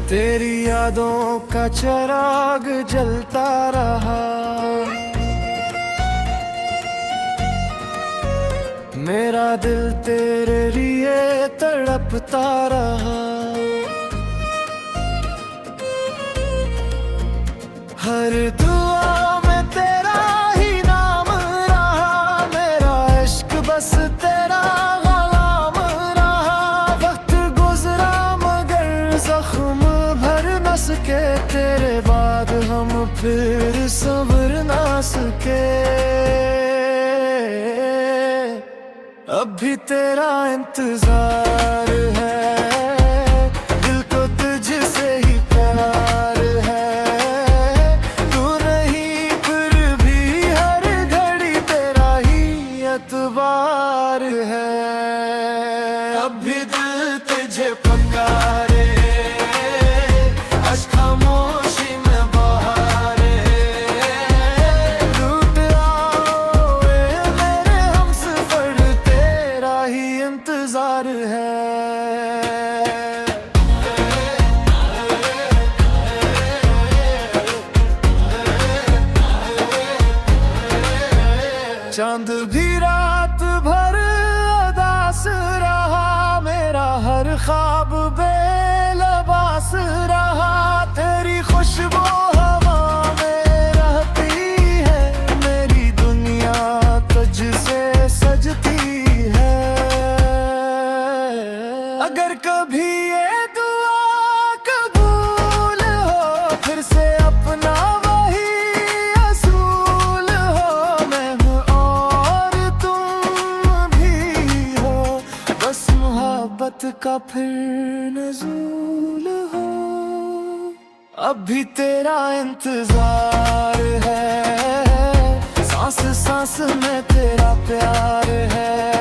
तेरी यादों का चिराग जलता रहा, मेरा दिल तेरे लिए तड़पता रहा। हर दुआ में तेरा ही नाम रहा, मेरा इश्क बस तेरा गुलाम रहा। वक्त गुजरा मगर जख्म भर न सके, तेरे बाद हम फिर संवर ना सके। अब भी तेरा इंतजार है, दिल को तुझसे ही प्यार है। तू नहीं फिर भी हर घड़ी तेरा ही एतबार है। अब भी दिल तुझे पुकारे, अश्क खामोशी में बहारे। लूट आओ मेरे हमसफर, तेरा ही इंतजार है। चांद भी रात भर उदास रहा, मेरा हर ख्वाब बेलबास रहा। तेरी खुशबू हवा में रहती है, मेरी दुनिया तुझसे सजती है। अगर कभी ये दुआ कबूल हो, फिर से अपना वही असूल हो। मैं हूँ और तुम भी हो, बस मोहब्बत का फिर नज़ूल हो। अब भी तेरा इंतजार है, सांस सांस में तेरा प्यार है।